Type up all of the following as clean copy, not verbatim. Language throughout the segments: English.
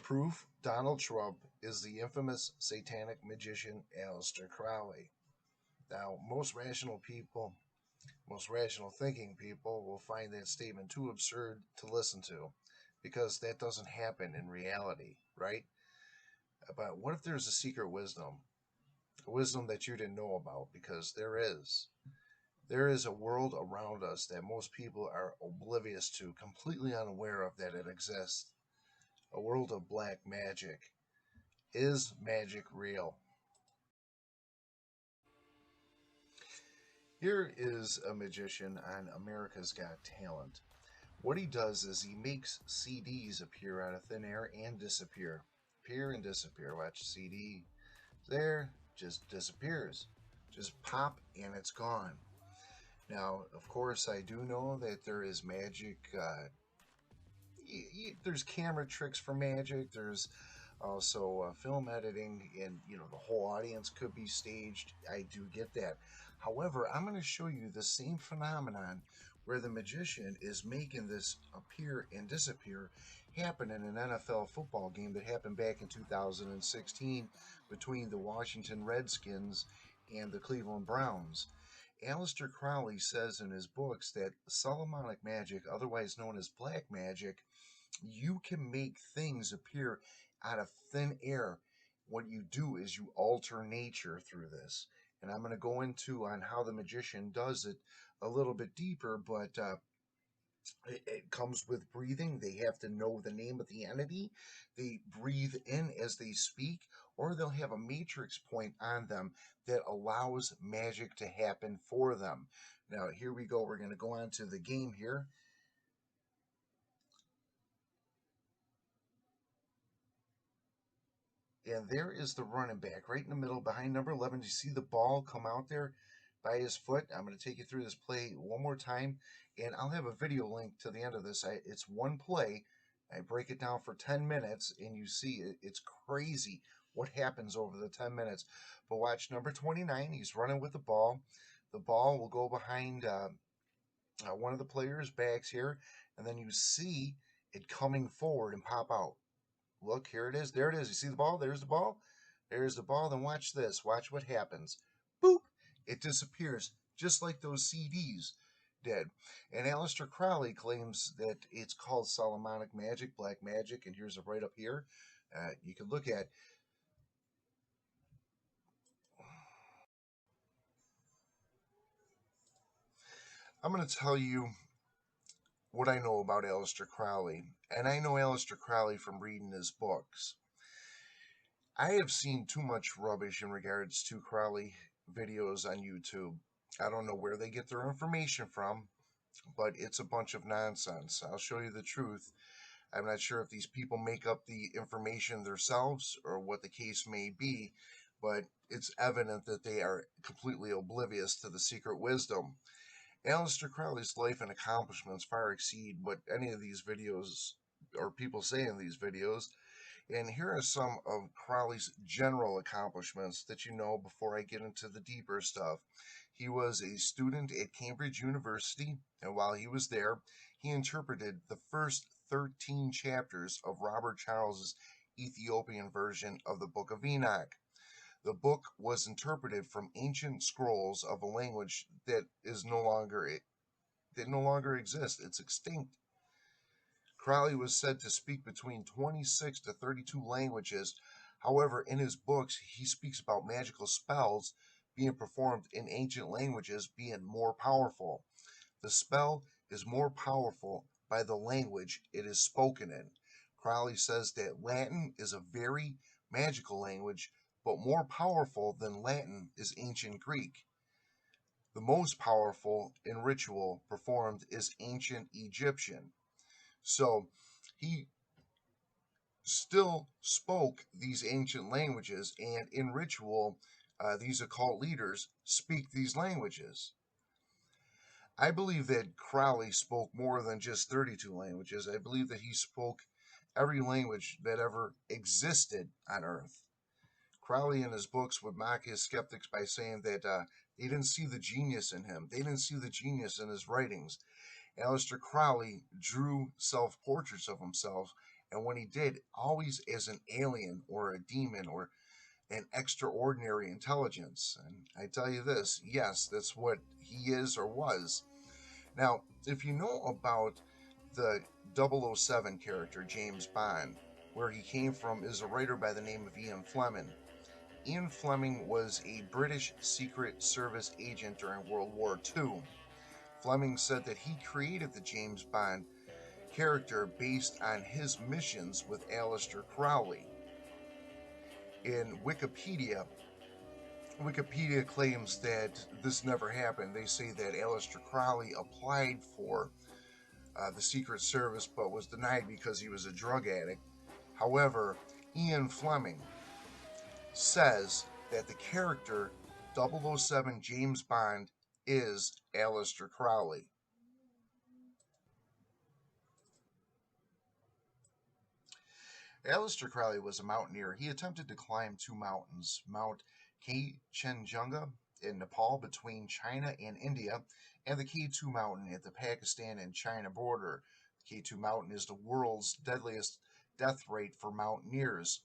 proof Donald Trump is the infamous satanic magician Aleister Crowley. Now, most rational thinking people will find that statement too absurd to listen to because that doesn't happen in reality, right? But what if there's a secret wisdom? A wisdom that you didn't know about, because there is. There is a world around us that most people are oblivious to, completely unaware of that it exists. A world of black magic. Is magic real? Here is a magician on America's Got Talent. What he does is he makes CDs appear out of thin air and disappear. Appear and disappear. Watch CD. There, just disappears. Just pop and it's gone. Now, of course, I do know that there is magic. There's camera tricks for magic. There's also film editing, and the whole audience could be staged. I do get that. However, I'm going to show you the same phenomenon where the magician is making this appear and disappear happen in an NFL football game that happened back in 2016 between the Washington Redskins and the Cleveland Browns. Aleister Crowley says in his books that Solomonic magic, otherwise known as black magic, you can make things appear out of thin air. What you do is you alter nature through this. And I'm going to go into on how the magician does it a little bit deeper, but it comes with breathing. They have to know the name of the entity. They breathe in as they speak, or they'll have a matrix point on them that allows magic to happen for them. Now, here we go. We're going to go on to the game here. And there is the running back right in the middle behind number 11. You see the ball come out there by his foot. I'm going to take you through this play one more time, and I'll have a video link to the end of this. It's one play. I break it down for 10 minutes, and you see it's crazy what happens over the 10 minutes. But watch number 29. He's running with the ball. The ball will go behind one of the players' backs here, and then you see it coming forward and pop out. Look, here it is. There it is. You see the ball? There's the ball. There's the ball. Then watch this. Watch what happens. Boop. It disappears, just like those CDs did. And Aleister Crowley claims that it's called Solomonic magic, black magic. And here's it right up here. You can look at. I'm going to tell you what I know about Aleister Crowley. And I know Aleister Crowley from reading his books. I have seen too much rubbish in regards to Crowley videos on YouTube. I don't know where they get their information from, but it's a bunch of nonsense. I'll show you the truth. I'm not sure if these people make up the information themselves or what the case may be, but it's evident that they are completely oblivious to the secret wisdom. Aleister Crowley's life and accomplishments far exceed what any of these videos or people say in these videos. And here are some of Crowley's general accomplishments that you know before I get into the deeper stuff. He was a student at Cambridge University, and while he was there, he interpreted the first 13 chapters of Robert Charles's Ethiopian version of the Book of Enoch. The book was interpreted from ancient scrolls of a language that no longer exists. It's extinct. Crowley was said to speak between 26 to 32 languages. However, in his books, he speaks about magical spells being performed in ancient languages being more powerful. The spell is more powerful by the language it is spoken in. Crowley says that Latin is a very magical language, but more powerful than Latin is ancient Greek. The most powerful in ritual performed is ancient Egyptian. So he still spoke these ancient languages, and in ritual, these occult leaders speak these languages. I believe that Crowley spoke more than just 32 languages. I believe that he spoke every language that ever existed on Earth. Crowley in his books would mock his skeptics by saying that they didn't see the genius in him. They didn't see the genius in his writings. Aleister Crowley drew self-portraits of himself And when he did, always as an alien or a demon or an extraordinary intelligence. And I tell you this, yes, that's what he is or was. Now, if you know about the 007 character, James Bond, where he came from is a writer by the name of Ian Fleming. Ian Fleming was a British Secret Service agent during World War II. Fleming said that he created the James Bond character based on his missions with Aleister Crowley. In Wikipedia claims that this never happened. They say that Aleister Crowley applied for the Secret Service but was denied because he was a drug addict. However, Ian Fleming says that the character 007 James Bond is Aleister Crowley. Aleister Crowley was a mountaineer. He attempted to climb two mountains, Mount Kanchenjunga in Nepal between China and India, and the K2 mountain at the Pakistan and China border. The K2 mountain is the world's deadliest death rate for mountaineers.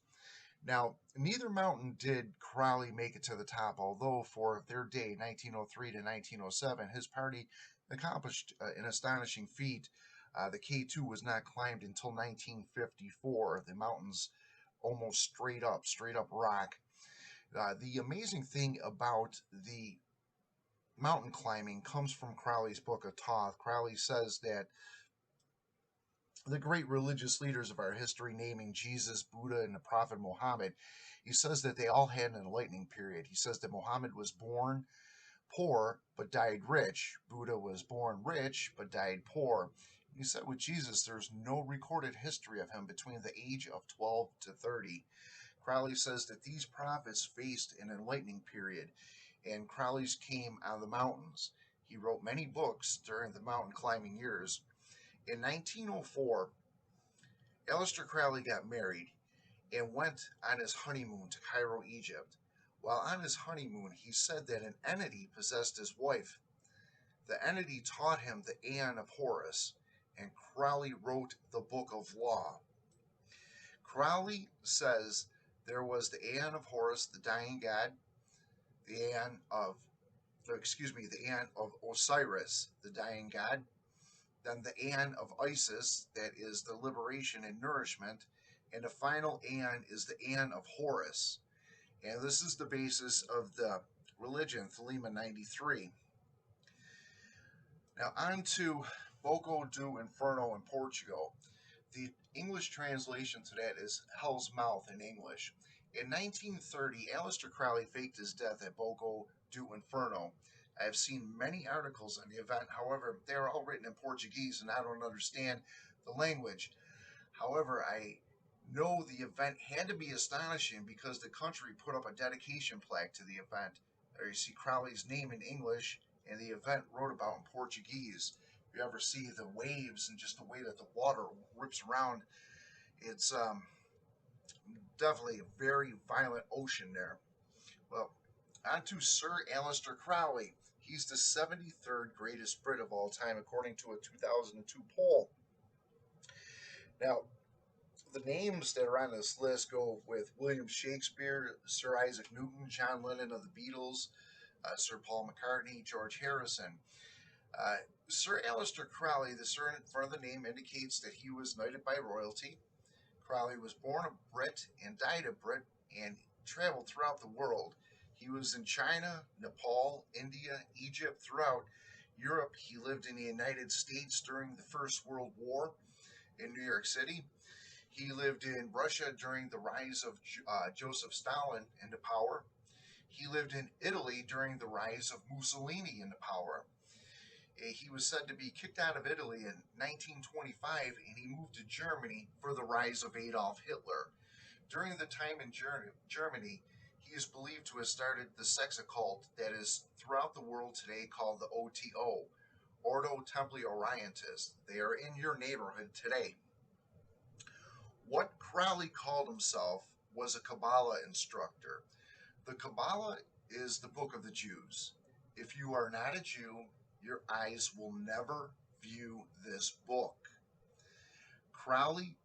Now, neither mountain did Crowley make it to the top, although for their day, 1903 to 1907, his party accomplished an astonishing feat. The K2 was not climbed until 1954. The mountain's almost straight up rock. The amazing thing about the mountain climbing comes from Crowley's book, A Thoth. Crowley says that the great religious leaders of our history, naming Jesus, Buddha, and the Prophet Muhammad, he says that they all had an enlightening period. He says that Muhammad was born poor but died rich. Buddha was born rich but died poor. He said with Jesus, there's no recorded history of him between the age of 12 to 30. Crowley says that these prophets faced an enlightening period, and Crowley's came on the mountains. He wrote many books during the mountain climbing years. In 1904, Aleister Crowley got married and went on his honeymoon to Cairo, Egypt. While on his honeymoon, he said that an entity possessed his wife. The entity taught him the Aeon of Horus, and Crowley wrote the Book of Law. Crowley says there was the Aeon of Horus, the dying god, the Aeon of the Aeon of Osiris, the dying god, then the Aeon of Isis, that is the liberation and nourishment, and the final Aeon is the Aeon of Horus. And this is the basis of the religion, Thelema 93. Now on to Boco do Inferno in Portugal. The English translation to that is Hell's Mouth in English. In 1930, Aleister Crowley faked his death at Boco do Inferno. I have seen many articles on the event. However, they are all written in Portuguese and I don't understand the language. However, I know the event had to be astonishing because the country put up a dedication plaque to the event. There you see Crowley's name in English and the event wrote about in Portuguese. If you ever see the waves and just the way that the water rips around, it's definitely a very violent ocean there. Well, on to Sir Aleister Crowley. He's the 73rd greatest Brit of all time, according to a 2002 poll. Now, the names that are on this list go with William Shakespeare, Sir Isaac Newton, John Lennon of the Beatles, Sir Paul McCartney, George Harrison. Sir Aleister Crowley, the Sir in front of the name indicates that he was knighted by royalty. Crowley was born a Brit and died a Brit and traveled throughout the world. He was in China, Nepal, India, Egypt, throughout Europe. He lived in the United States during the First World War in New York City. He lived in Russia during the rise of Joseph Stalin into power. He lived in Italy during the rise of Mussolini into power. He was said to be kicked out of Italy in 1925 and he moved to Germany for the rise of Adolf Hitler. During the time in Germany, he is believed to have started the sex occult that is throughout the world today called the OTO, Ordo Templi Orientis. They are in your neighborhood today. What Crowley called himself was a Kabbalah instructor. The Kabbalah is the book of the Jews. If you are not a Jew, your eyes will never view this book. Crowley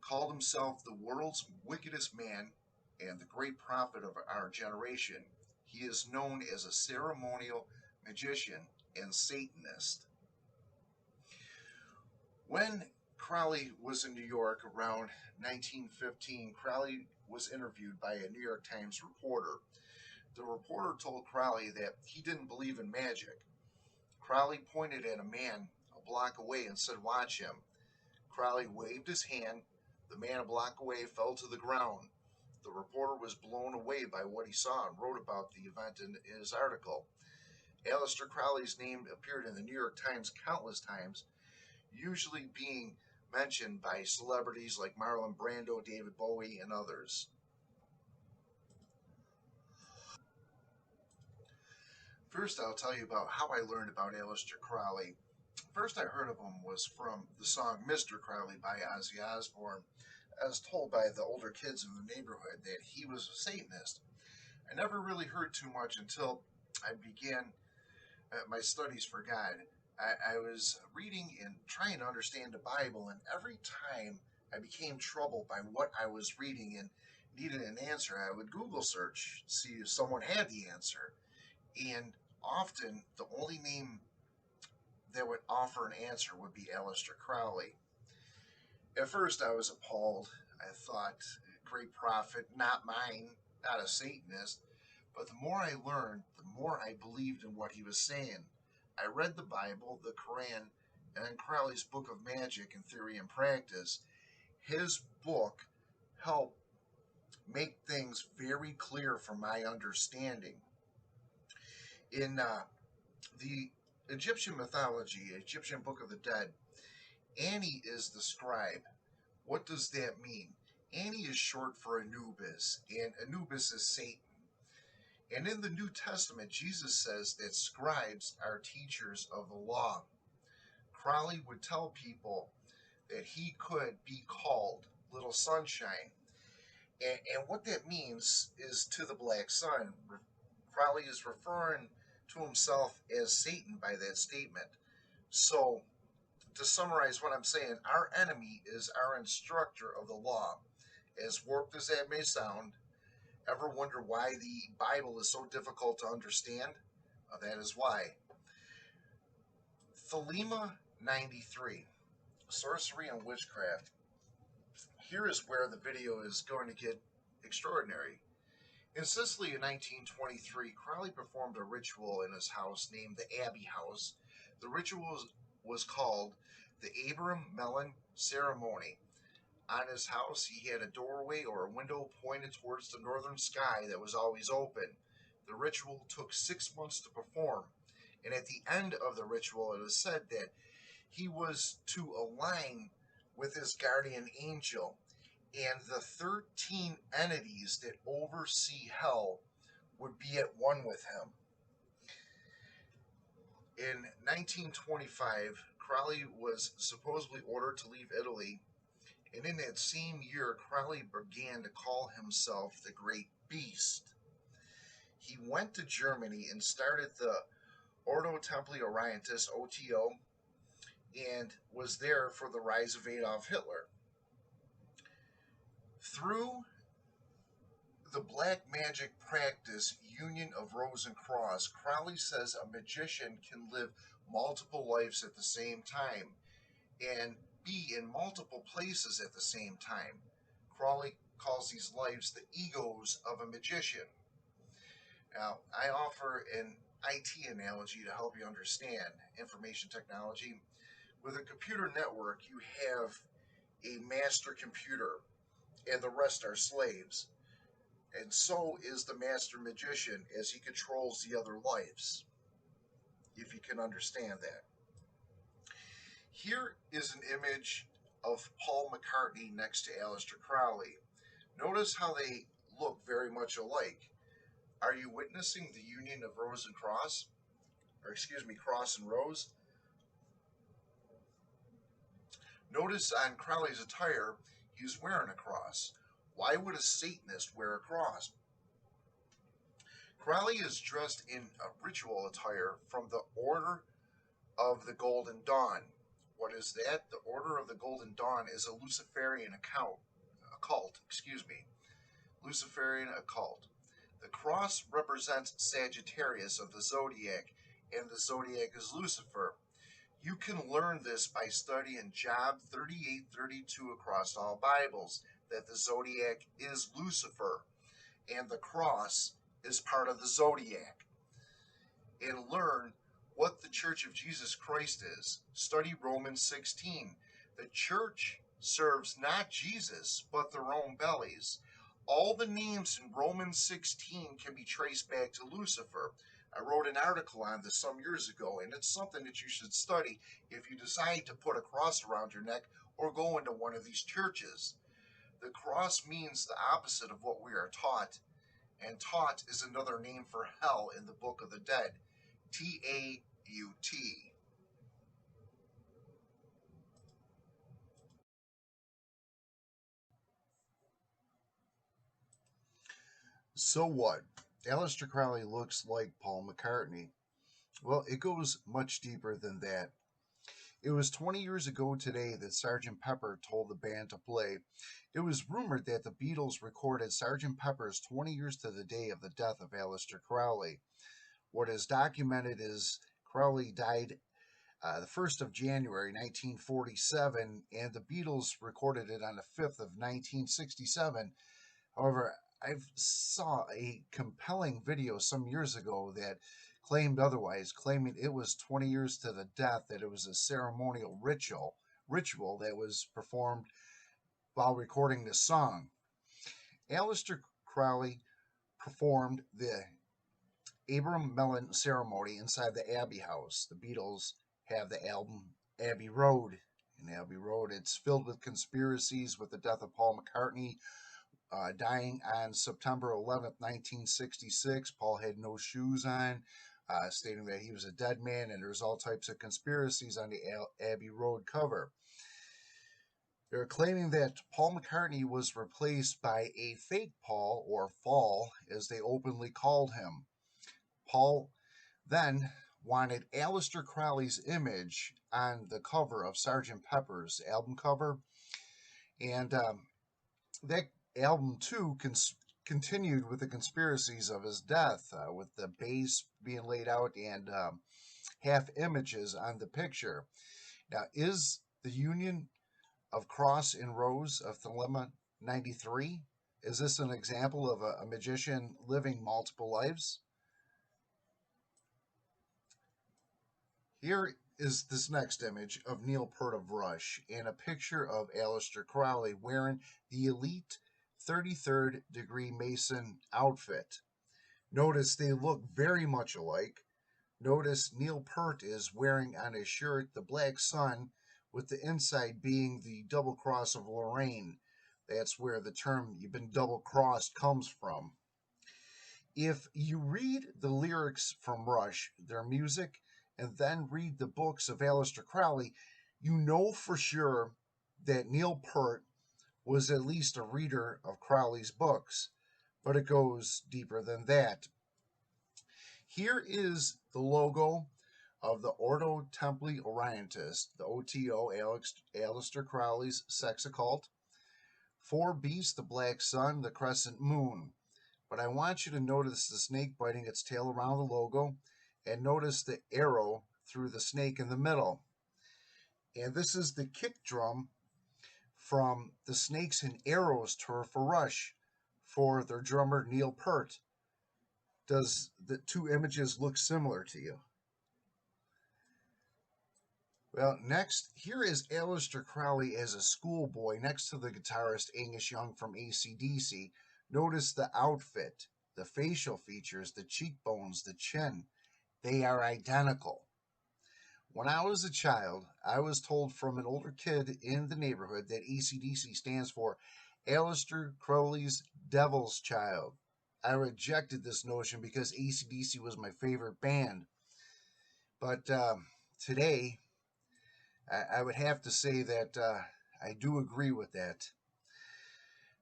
called himself the world's wickedest man and the great prophet of our generation. He is known as a ceremonial magician and Satanist. When Crowley was in New York around 1915, Crowley was interviewed by a New York Times reporter. The reporter told Crowley that he didn't believe in magic. Crowley pointed at a man a block away and said, "Watch him." Crowley waved his hand. The man a block away fell to the ground. The reporter was blown away by what he saw and wrote about the event in his article. Aleister Crowley's name appeared in the New York Times countless times, usually being mentioned by celebrities like Marlon Brando, David Bowie, and others. First, I'll tell you about how I learned about Aleister Crowley. First I heard of him was from the song Mr. Crowley by Ozzy Osbourne. I was told by the older kids in the neighborhood that he was a Satanist. I never really heard too much until I began my studies for God. I was reading and trying to understand the Bible, and every time I became troubled by what I was reading and needed an answer, I would Google search, see if someone had the answer. And often, the only name that would offer an answer would be Aleister Crowley. At first, I was appalled. I thought, great prophet, not mine, not a Satanist. But the more I learned, the more I believed in what he was saying. I read the Bible, the Quran, and then Crowley's Book of Magic in Theory and Practice. His book helped make things very clear for my understanding. In the Egyptian mythology, Egyptian Book of the Dead, Annie is the scribe. What does that mean? Annie is short for Anubis, and Anubis is Satan. And in the New Testament, Jesus says that scribes are teachers of the law. Crowley would tell people that he could be called Little Sunshine. And what that means is to the black sun. Crowley is referring to himself as Satan by that statement. So, to summarize what I'm saying, our enemy is our instructor of the law. As warped as that may sound, ever wonder why the Bible is so difficult to understand? That is why. Thelema 93, Sorcery and Witchcraft. Here is where the video is going to get extraordinary. In Sicily in 1923, Crowley performed a ritual in his house named the Abbey House. The ritual was called the Abram Melon Ceremony. On his house, he had a doorway or a window pointed towards the northern sky that was always open. The ritual took 6 months to perform, and at the end of the ritual, it is said that he was to align with his guardian angel, and the 13 entities that oversee hell would be at one with him. In 1925, Crowley was supposedly ordered to leave Italy, and in that same year, Crowley began to call himself the Great Beast. He went to Germany and started the Ordo Templi Orientis, OTO, and was there for the rise of Adolf Hitler. Through the black magic practice Union of Rose and Cross, Crowley says a magician can live multiple lives at the same time and be in multiple places at the same time. Crowley calls these lives the egos of a magician. Now, I offer an IT analogy to help you understand information technology. With a computer network, you have a master computer, and the rest are slaves. And so is the master magician as he controls the other lives, if you can understand that. Here is an image of Paul McCartney next to Aleister Crowley. Notice how they look very much alike. Are you witnessing the union of Rose and Cross? Cross and Rose? Notice on Crowley's attire, he's wearing a cross. Why would a Satanist wear a cross? Crowley is dressed in a ritual attire from the Order of the Golden Dawn, What is that? The Order of the Golden Dawn is a Luciferian occult, excuse me. Luciferian occult. The cross represents Sagittarius of the zodiac, and the zodiac is Lucifer. You can learn this by studying Job 38:32 across all Bibles, that the zodiac is Lucifer, and the cross is part of the zodiac. And learn what the Church of Jesus Christ is. Study Romans 16. The church serves not Jesus, but their own bellies. All the names in Romans 16 can be traced back to Lucifer. I wrote an article on this some years ago, and it's something that you should study if you decide to put a cross around your neck or go into one of these churches. The cross means the opposite of what we are taught, and taught is another name for hell in the Book of the Dead. T-A-U-T. So what? Aleister Crowley looks like Paul McCartney. Well, it goes much deeper than that. It was 20 years ago today that Sgt. Pepper told the band to play. It was rumored that the Beatles recorded Sgt. Pepper's 20 years to the day of the death of Aleister Crowley. What is documented is Crowley died the 1st of January 1947, and the Beatles recorded it on the 5th of 1967. However, I saw a compelling video some years ago that claimed otherwise, claiming it was 20 years to the death, that it was a ceremonial ritual that was performed while recording the song. Aleister Crowley performed the Abram Mellon ceremony inside the Abbey house. The Beatles have the album Abbey Road. In Abbey Road, it's filled with conspiracies with the death of Paul McCartney, dying on September 11th, 1966. Paul had no shoes on, stating that he was a dead man, and there's all types of conspiracies on the Abbey Road cover. They're claiming that Paul McCartney was replaced by a fake Paul, or Fall, as they openly called him. Paul then wanted Aleister Crowley's image on the cover of Sgt. Pepper's album cover, and that album too continued with the conspiracies of his death, with the base being laid out and half images on the picture. Now, is the union of Cross and Rose of Thelema 93? Is this an example of a magician living multiple lives? Here is this next image of Neil Peart of Rush and a picture of Aleister Crowley wearing the elite 33rd degree Mason outfit. Notice they look very much alike. Notice Neil Peart is wearing on his shirt the black sun, with the inside being the double cross of Lorraine. That's where the term "you've been double crossed" comes from. If you read the lyrics from Rush, their music, and then read the books of Aleister Crowley, you know for sure that Neil Peart was at least a reader of Crowley's books, but it goes deeper than that. Here is the logo of the Ordo Templi Orientis, the OTO, Aleister Crowley's sex occult. 4 beasts, the black sun, the crescent moon. But I want you to notice the snake biting its tail around the logo, and notice the arrow through the snake in the middle. And this is the kick drum from the Snakes and Arrows tour for Rush, for their drummer Neil Peart. Does the two images look similar to you? Well, next, here is Aleister Crowley as a schoolboy next to the guitarist Angus Young from AC/DC. Notice the outfit, the facial features, the cheekbones, the chin. They are identical. When I was a child, I was told from an older kid in the neighborhood that AC/DC stands for Aleister Crowley's Devil's Child. I rejected this notion because AC/DC was my favorite band. But today, I would have to say that I do agree with that.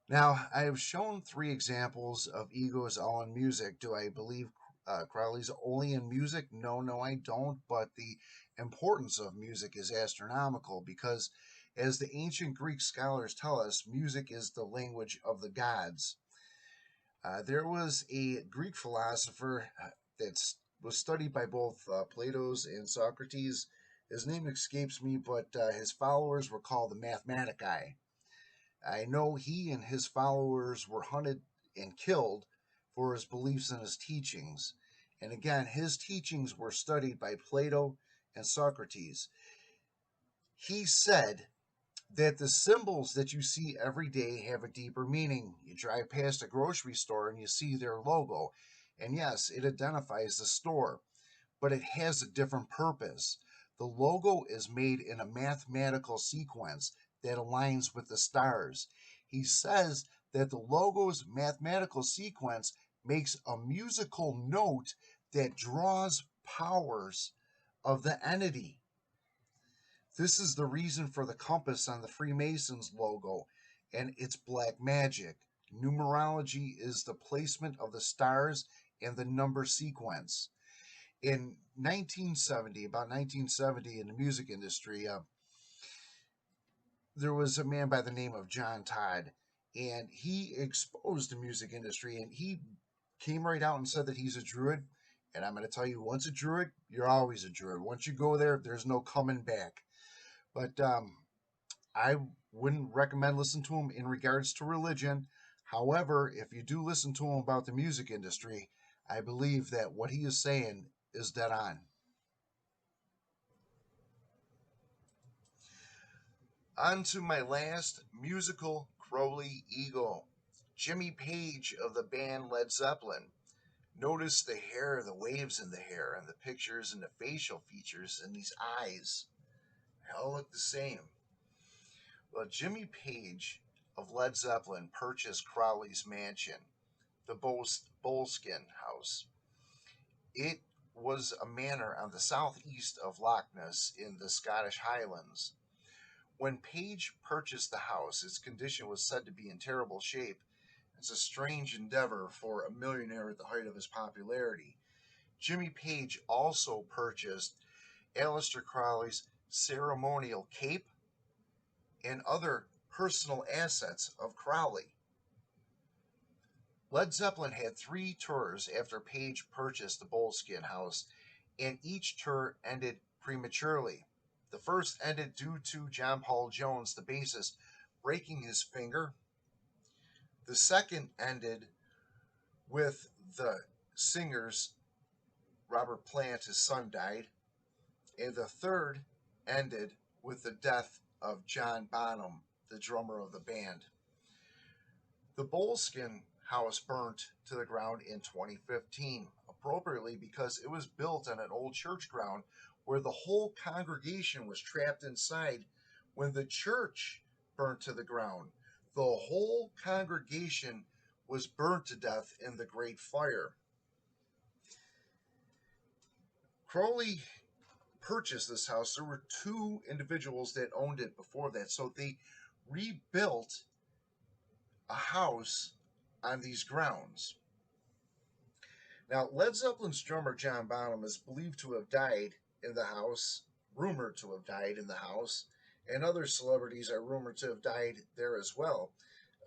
Now, I have shown 3 examples of egos all in music. Do I believe Crowley's only in music. No, no, I don't. But the importance of music is astronomical because, as the ancient Greek scholars tell us, music is the language of the gods. There was a Greek philosopher that was studied by both Plato's and Socrates. His name escapes me, but his followers were called the Mathematici. I know he and his followers were hunted and killed for his beliefs and his teachings. And again, his teachings were studied by Plato and Socrates. He said that the symbols that you see every day have a deeper meaning. You drive past a grocery store and you see their logo. And yes, it identifies the store, but it has a different purpose. The logo is made in a mathematical sequence that aligns with the stars. He says that the logo's mathematical sequence makes a musical note that draws powers of the entity. This is the reason for the compass on the Freemasons logo, and it's black magic. Numerology is the placement of the stars and the number sequence. In 1970, about 1970 in the music industry, there was a man by the name of John Todd, and he exposed the music industry, and he came right out and said that he's a druid. And I'm going to tell you, once a druid, you're always a druid. Once you go there, there's no coming back. But I wouldn't recommend listening to him in regards to religion. However, if you do listen to him about the music industry, I believe that what he is saying is dead on. On to my last musical Crowley Eagle, Jimmy Page of the band Led Zeppelin. Notice the hair, the waves in the hair, and the pictures and the facial features and these eyes. They all look the same. Well, Jimmy Page of Led Zeppelin purchased Crowley's mansion, the Boleskine House. It was a manor on the southeast of Loch Ness in the Scottish Highlands. When Page purchased the house, its condition was said to be in terrible shape. It's a strange endeavor for a millionaire at the height of his popularity. Jimmy Page also purchased Aleister Crowley's ceremonial cape and other personal assets of Crowley. Led Zeppelin had 3 tours after Page purchased the Boleskine House, and each tour ended prematurely. The first ended due to John Paul Jones, the bassist, breaking his finger. The second ended with the singer's Robert Plant, his son, died. And the third ended with the death of John Bonham, the drummer of the band. The Boleskine House burnt to the ground in 2015, appropriately because it was built on an old church ground where the whole congregation was trapped inside when the church burnt to the ground. The whole congregation was burnt to death in the Great Fire. Crowley purchased this house. There were 2 individuals that owned it before that, so they rebuilt a house on these grounds. Now, Led Zeppelin's drummer John Bonham is believed to have died in the house, rumored to have died in the house, and other celebrities are rumored to have died there as well.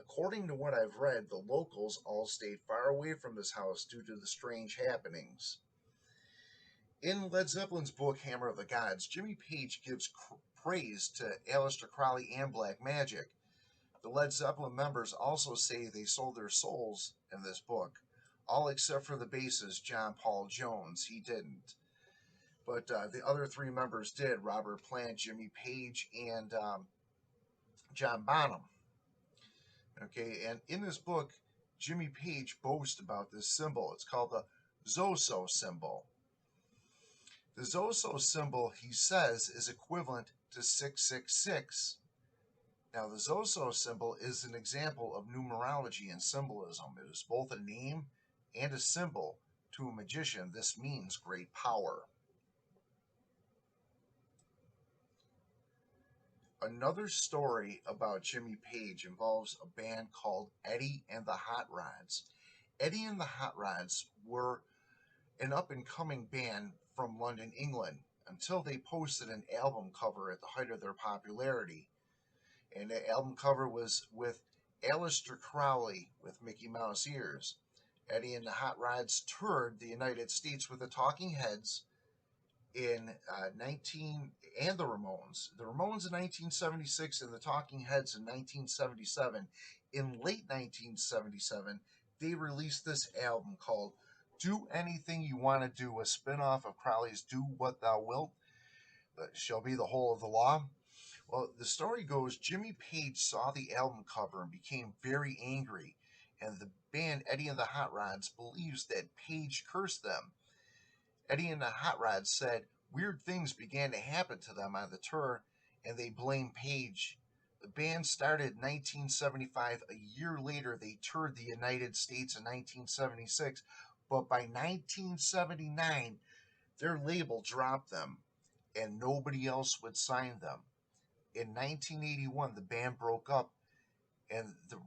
According to what I've read, the locals all stayed far away from this house due to the strange happenings. In Led Zeppelin's book, Hammer of the Gods, Jimmy Page gives praise to Aleister Crowley and Black Magic. The Led Zeppelin members also say they sold their souls in this book, all except for the bassist John Paul Jones. He didn't. But the other 3 members did, Robert Plant, Jimmy Page, and John Bonham. Okay, and in this book, Jimmy Page boasts about this symbol. It's called the Zoso symbol. The Zoso symbol, he says, is equivalent to 666. Now, the Zoso symbol is an example of numerology and symbolism. It is both a name and a symbol. To a magician, this means great power. Another story about Jimmy Page involves a band called Eddie and the Hot Rods. Eddie and the Hot Rods were an up-and-coming band from London, England, until they posted an album cover at the height of their popularity. And the album cover was with Aleister Crowley with Mickey Mouse ears. Eddie and the Hot Rods toured the United States with the Talking Heads in 19 and the Ramones. The Ramones in 1976 and the Talking Heads in 1977. In late 1977, they released this album called "Do Anything You Want to Do," a spin-off of Crowley's "Do What Thou Wilt Shall Be the Whole of the Law." Well, the story goes Jimmy Page saw the album cover and became very angry, and the band Eddie and the Hot Rods believes that Page cursed them. Eddie and the Hot Rods said weird things began to happen to them on the tour, and they blame Page. The band started in 1975. A year later, they toured the United States in 1976, but by 1979, their label dropped them, and nobody else would sign them. In 1981, the band broke up, and the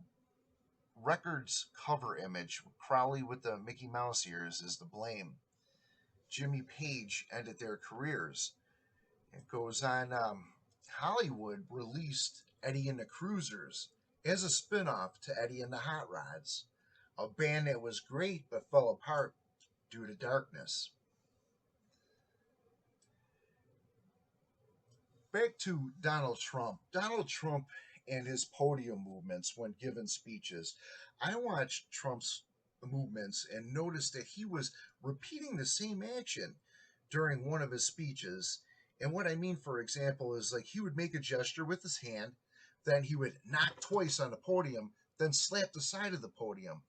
record's cover image, Crowley with the Mickey Mouse ears, is the blame. Jimmy Page ended their careers. It goes on, Hollywood released Eddie and the Cruisers as a spin-off to Eddie and the Hot Rods, a band that was great but fell apart due to darkness. Back to Donald Trump. Donald Trump and his podium movements when giving speeches. I watched Trump's movements and noticed that he was repeating the same action during one of his speeches. And what I mean, for example, is like he would make a gesture with his hand, then he would knock twice on the podium, then slap the side of the podium.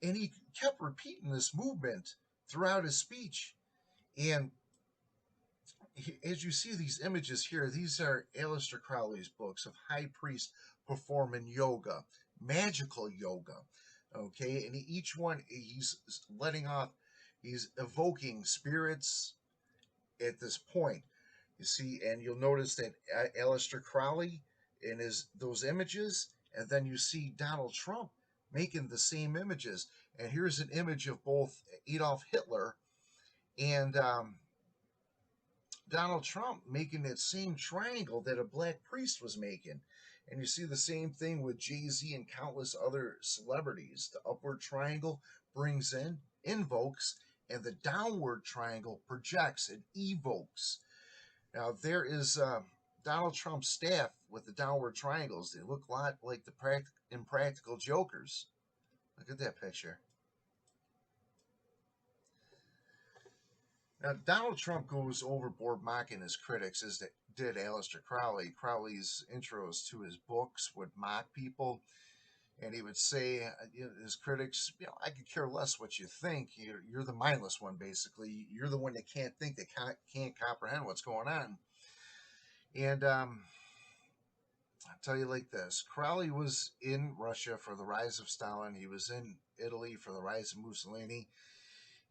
And he kept repeating this movement throughout his speech. And as you see these images here, these are Aleister Crowley's books of high priest performing yoga, magical yoga. Okay, and each one he's letting off, he's evoking spirits at this point. You see, and you'll notice that Aleister Crowley in his those images, and then you see Donald Trump making the same images. And here's an image of both Adolf Hitler and Donald Trump making that same triangle that a black priest was making. And you see the same thing with Jay-Z and countless other celebrities. The upward triangle brings in, invokes, and the downward triangle projects and evokes. Now, there is Donald Trump's staff with the downward triangles. They look a lot like the Impractical Jokers. Look at that picture. Now, Donald Trump goes overboard mocking his critics, as did Aleister Crowley. Crowley's intros to his books would mock people, and he would say, his critics, I could care less what you think. You're the mindless one, basically. You're the one that can't think, that can't comprehend what's going on. And I'll tell you like this. Crowley was in Russia for the rise of Stalin. He was in Italy for the rise of Mussolini.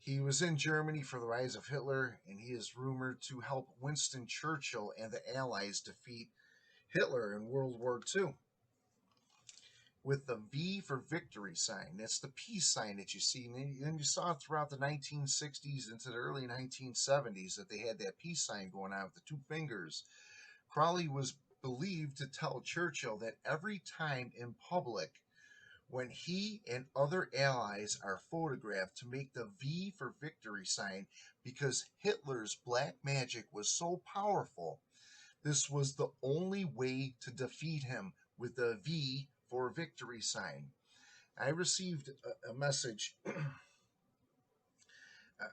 He was in Germany for the rise of Hitler, and he is rumored to help Winston Churchill and the Allies defeat Hitler in World War II. With the V for victory sign. That's the peace sign that you see. And you saw throughout the 1960s into the early 1970s that they had that peace sign going on with the two fingers. Crowley was believed to tell Churchill that every time in public when he and other allies are photographed, to make the V for victory sign, because Hitler's black magic was so powerful. This was the only way to defeat him, with the V for victory sign. I received a message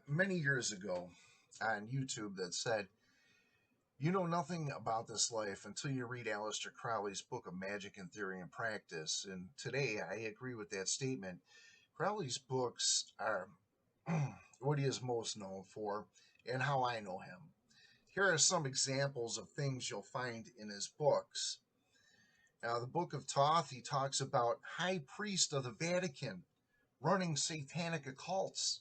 many years ago on YouTube that said, "You know nothing about this life until you read Aleister Crowley's book of Magic and Theory and Practice." And today I agree with that statement. Crowley's books are what he is most known for and how I know him. Here are some examples of things you'll find in his books. Now, the Book of Thoth, he talks about high priest of the Vatican running satanic occults.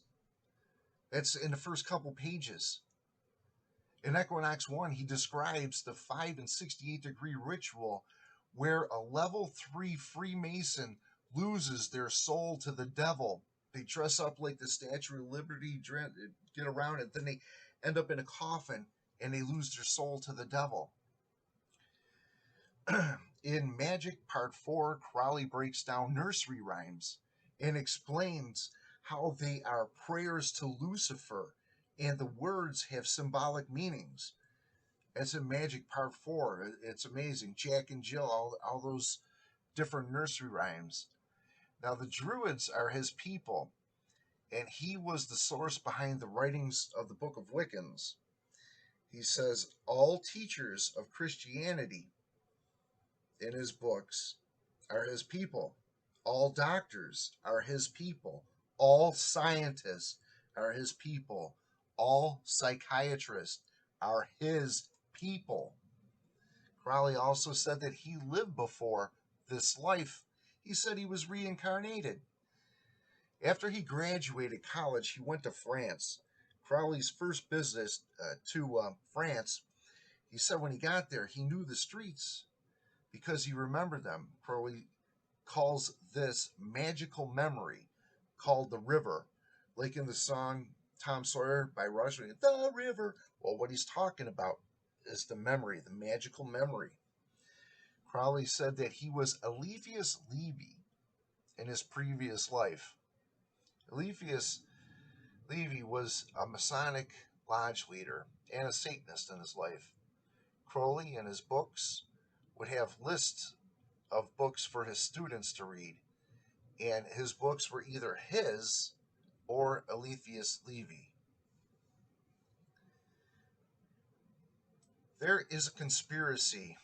That's in the first couple pages. In Equinox 1, he describes the 5 and 68-degree ritual where a level 3 Freemason loses their soul to the devil. They dress up like the Statue of Liberty get around it. Then they end up in a coffin and they lose their soul to the devil. In Magic Part 4, Crowley breaks down nursery rhymes and explains how they are prayers to Lucifer and the words have symbolic meanings. That's in Magic Part 4. It's amazing. Jack and Jill, all those different nursery rhymes. Now, the Druids are his people, and he was the source behind the writings of the Book of Wiccans. He says, all teachers of Christianity in his books are his people. All doctors are his people. All scientists are his people. All psychiatrists are his people. Crowley also said that he lived before this life. He said he was reincarnated. After he graduated college, he went to France. Crowley's first visit to France, he said when he got there, he knew the streets because he remembered them. Crowley calls this magical memory called the river. Like in the song Tom Sawyer by Rush, the river. Well, what he's talking about is the memory, the magical memory. Crowley said that he was Eliphas Levi in his previous life. Eliphas Levi was a Masonic lodge leader and a Satanist in his life. Crowley, in his books, would have lists of books for his students to read, and his books were either his or Eliphas Levi. There is a conspiracy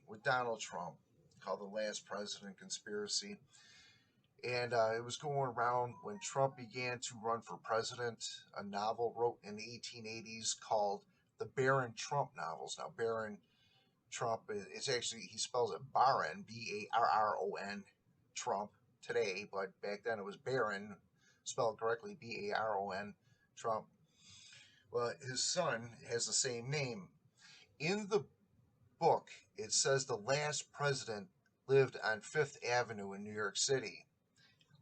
with Donald Trump called the Last President Conspiracy, and it was going around when Trump began to run for president. A novel wrote in the 1880s called the Baron Trump novels. Now, Baron Trump is actually, he spells it Baron, Barron, Trump today, but back then it was Baron, spelled correctly, Baron Trump. Well, his son has the same name. In the book, it says the last president lived on Fifth Avenue in New York City.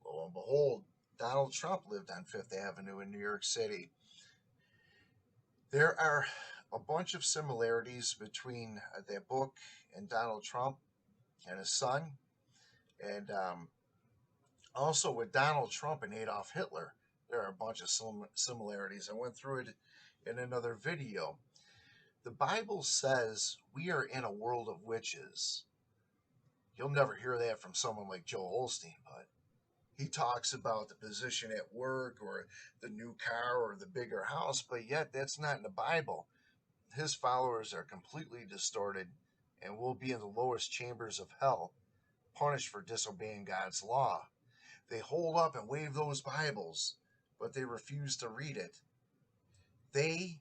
Lo and behold, Donald Trump lived on Fifth Avenue in New York City. There are a bunch of similarities between that book and Donald Trump and his son, and also with Donald Trump and Adolf Hitler. There are a bunch of similarities. I went through it in another video. The Bible says we are in a world of witches. You'll never hear that from someone like Joel Osteen, but he talks about the position at work or the new car or the bigger house, but yet that's not in the Bible. His followers are completely distorted and will be in the lowest chambers of hell, punished for disobeying God's law. They hold up and wave those Bibles, but they refuse to read it. They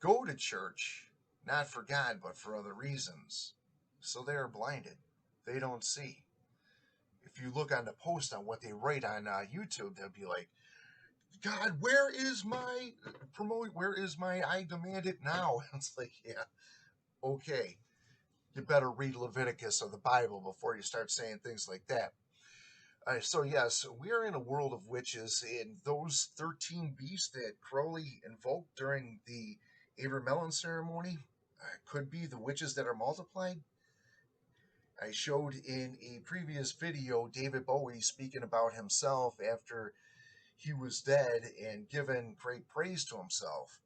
go to church, not for God, but for other reasons. So they are blinded. They don't see. If you look on the post on what they write on YouTube, they'll be like, God, where is my I demand it now? It's like, yeah, okay. You better read Leviticus or the Bible before you start saying things like that. So yes, we are in a world of witches, and those 13 beasts that Crowley invoked during the Avermelon ceremony could be the witches that are multiplied. I showed in a previous video David Bowie speaking about himself after he was dead and given great praise to himself.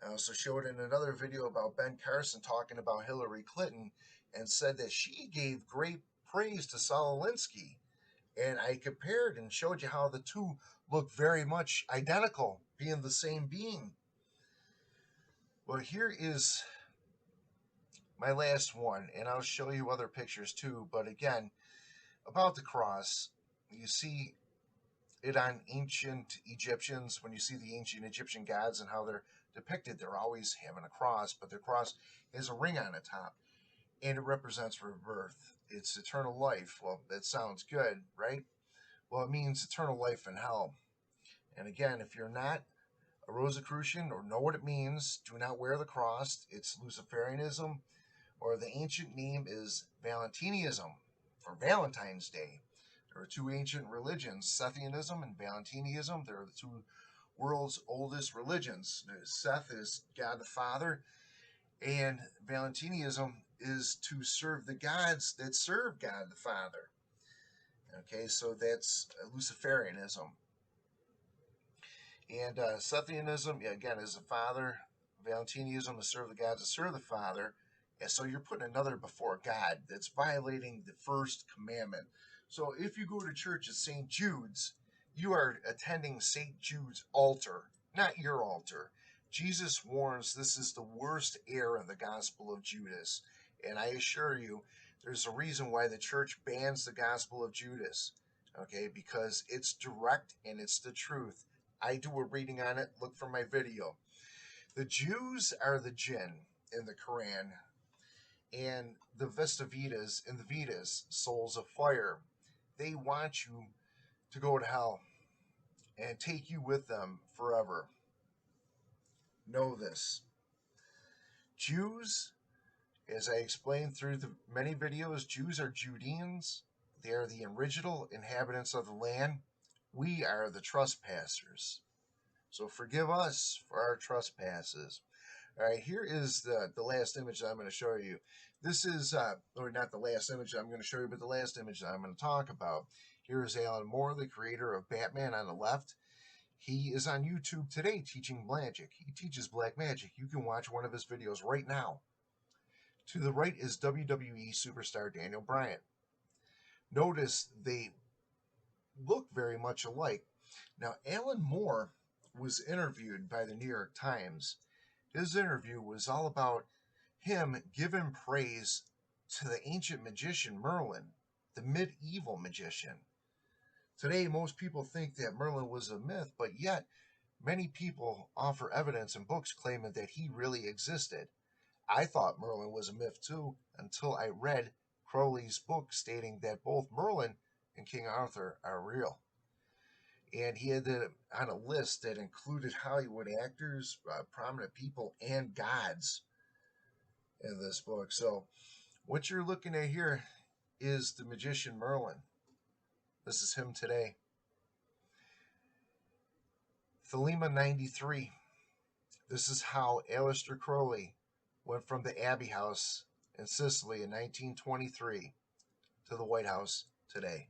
I also showed in another video about Ben Carson talking about Hillary Clinton and said that she gave great praise to Saul Alinsky. And I compared and showed you how the two look very much identical, being the same being. Well, here is my last one, and I'll show you other pictures too. But again, about the cross, you see it on ancient Egyptians. When you see the ancient Egyptian gods and how they're depicted, they're always having a cross, but their cross has a ring on the top, and it represents rebirth. It's eternal life. Well, that sounds good, right? Well, it means eternal life in hell. And again, if you're not a Rosicrucian or know what it means, do not wear the cross. It's Luciferianism, or the ancient name is Valentinianism, for Valentine's Day. There are two ancient religions, Scythianism and Valentinianism. They're the two world's oldest religions. Seth is God the Father, and Valentinianism is to serve the gods that serve God the Father. Okay, so that's Luciferianism. And Sethianism, yeah, again, is the Father. Valentinianism is serve the gods that serve the Father. And so you're putting another before God. That's violating the first commandment. So if you go to church at St. Jude's, you are attending St. Jude's altar, not your altar. Jesus warns this is the worst error in the Gospel of Judas. And I assure you, there's a reason why the church bans the Gospel of Judas. Okay, because it's direct and it's the truth. I do a reading on it. Look for my video. The Jews are the jinn in the Quran, and the Vestavitas and the Vedas, souls of fire. They want you to go to hell and take you with them forever. Know this. Jews, as I explained through the many videos, Jews are Judeans. They are the original inhabitants of the land. We are the trespassers. So forgive us for our trespasses. All right, here is the last image that I'm going to show you. This is, or not the last image that I'm going to show you, but the last image that I'm going to talk about. Here is Alan Moore, the creator of Batman on the left. He is on YouTube today teaching magic. He teaches black magic. You can watch one of his videos right now. To the right is WWE superstar Daniel Bryan. Notice they look very much alike. Now, Alan Moore was interviewed by the New York Times. His interview was all about him giving praise to the ancient magician Merlin, the medieval magician. Today, most people think that Merlin was a myth, but yet many people offer evidence in books claiming that he really existed. I thought Merlin was a myth too until I read Crowley's book stating that both Merlin and King Arthur are real. And he had it on a list that included Hollywood actors, prominent people, and gods in this book. So what you're looking at here is the magician Merlin. This is him today. Thelema 93. This is how Aleister Crowley went from the Abbey House in Sicily in 1923 to the White House today.